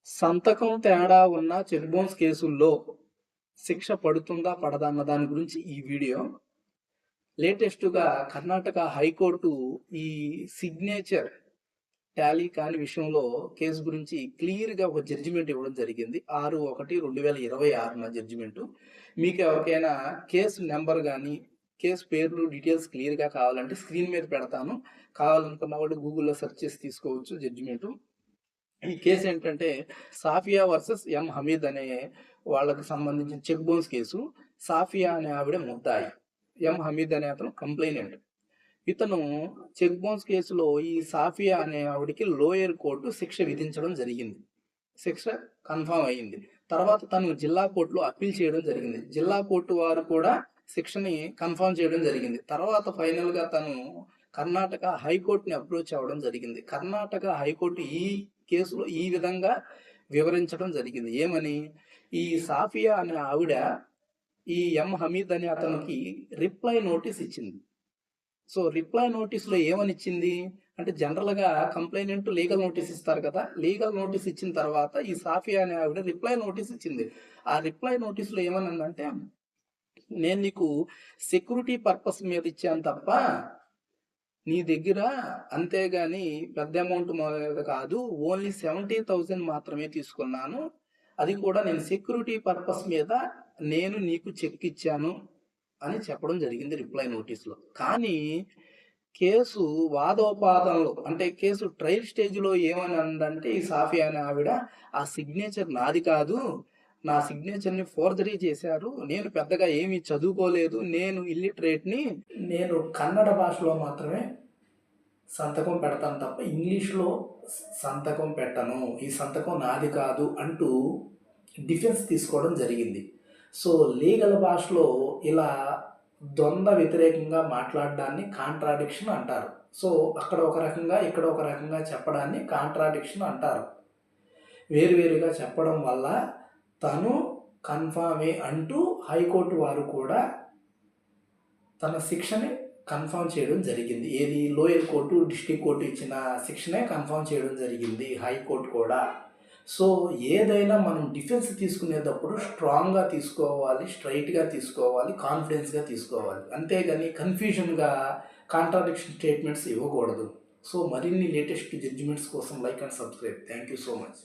సంతకం తేడా ఉన్న చెక్ బౌన్స్ కేసుల్లో శిక్ష పడుతుందా? పడదా? అన్న దాని గురించి ఈ వీడియో. లేటెస్ట్‌గా కర్ణాటక హైకోర్టు ఈ సిగ్నేచర్ టాలీ కాని విషయంలో కేసు గురించి క్లియర్‌గా ఒక జడ్జిమెంట్ ఇవ్వడం జరిగింది. 6/1/2026 జడ్జిమెంటు. మీకు ఎవరికైనా కేసు నంబర్ గాని, కేసు పేర్లు, డీటెయిల్స్ క్లియర్‌గా కావాలంటే స్క్రీన్ మీద పెడతాను. కావాలనుకున్న వాళ్ళు గూగుల్‌లో సెర్చ్ చేసి తీసుకోవచ్చు జడ్జిమెంటు. ఈ కేసు ఏంటంటే సాఫియా వర్సెస్ ఎం హమీద్ అనే వాళ్ళకి సంబంధించిన చెక్ బౌన్స్ కేసు. సాఫియా అనే ఆవిడ ముద్దాయి, ఎం హమీద్ అనే అతను కంప్లైనెంట్. ఇతను చెక్ బౌన్స్ కేసులో ఈ సాఫియా అనే ఆవిడకి లోయర్ కోర్టు శిక్ష విధించడం జరిగింది. శిక్ష కన్ఫామ్ అయ్యింది. తర్వాత తను జిల్లా కోర్టులో అప్పీల్ చేయడం జరిగింది. జిల్లా కోర్టు వారు కూడా శిక్షని కన్ఫామ్ చేయడం జరిగింది. తర్వాత ఫైనల్గా తను కర్ణాటక హైకోర్టుని అప్రోచ్ అవ్వడం జరిగింది. కర్ణాటక హైకోర్టు ఈ కేసులో ఈ విధంగా వివరించడం జరిగింది. ఏమని? ఈ సాఫియా అనే ఆవిడ ఈ ఎం హమీద్ అనే అతనికి రిప్లై నోటీస్ ఇచ్చింది. సో రిప్లై నోటీస్లో ఏమని ఇచ్చింది అంటే, జనరల్గా కంప్లైనెంట్ లీగల్ నోటీస్ ఇస్తారు కదా. లీగల్ నోటీస్ ఇచ్చిన తర్వాత ఈ సాఫియా అనే ఆవిడ రిప్లై నోటీస్ ఇచ్చింది. ఆ రిప్లై నోటీస్లో ఏమనందంటే, నేను నీకు సెక్యూరిటీ పర్పస్ మీద ఇచ్చాను తప్ప నీ దగ్గర అంతేగాని పెద్ద అమౌంట్ మీద కాదు, ఓన్లీ 70,000 మాత్రమే తీసుకున్నాను. అది కూడా నేను సెక్యూరిటీ పర్పస్ మీద నేను నీకు చెక్ ఇచ్చాను అని చెప్పడం జరిగింది రిప్లై నోటీస్లో. కానీ కేసు వాదోపాదనలో అంటే కేసు ట్రయల్ స్టేజ్లో ఏమని అందంటే, ఈ సాఫియా అనే ఆవిడ ఆ సిగ్నేచర్ నాది కాదు, నా సిగ్నేచర్ని ఫోర్జరీ చేశారు, నేను పెద్దగా ఏమీ చదువుకోలేదు, నేను ఇల్లిటరేట్ని, నేను కన్నడ భాషలో మాత్రమే సంతకం పెడతాను తప్ప ఇంగ్లీష్లో సంతకం పెట్టను, ఈ సంతకం నాది కాదు అంటూ డిఫెన్స్ తీసుకోవడం జరిగింది. సో లీగల్ భాషలో ఇలా ద్వంద్వ వ్యతిరేకంగా మాట్లాడడాన్ని కాంట్రాడిక్షన్ అంటారు. సో అక్కడ ఒక రకంగా ఇక్కడ ఒక రకంగా చెప్పడాన్ని కాంట్రాడిక్షన్ అంటారు. వేరువేరుగా చెప్పడం వల్ల తను కన్ఫామే అంటూ హైకోర్టు వారు కూడా తన శిక్షని కన్ఫర్మ్ చేయడం జరిగింది. ఏది? లోయర్ కోర్టు, డిస్ట్రిక్ట్ కోర్టు ఇచ్చిన శిక్షనే కన్ఫర్మ్ చేయడం జరిగింది హైకోర్టు కూడా. సో ఏదైనా మనం డిఫెన్స్ తీసుకునేటప్పుడు స్ట్రాంగ్గా తీసుకోవాలి, స్ట్రైట్గా తీసుకోవాలి, కాన్ఫిడెన్స్గా తీసుకోవాలి. అంతేగాని కన్ఫ్యూజన్గా కాంట్రాడిక్షన్ స్టేట్మెంట్స్ ఇవ్వకూడదు. సో మరిన్ని లేటెస్ట్ జడ్జిమెంట్స్ కోసం like and subscribe. Thank you so much.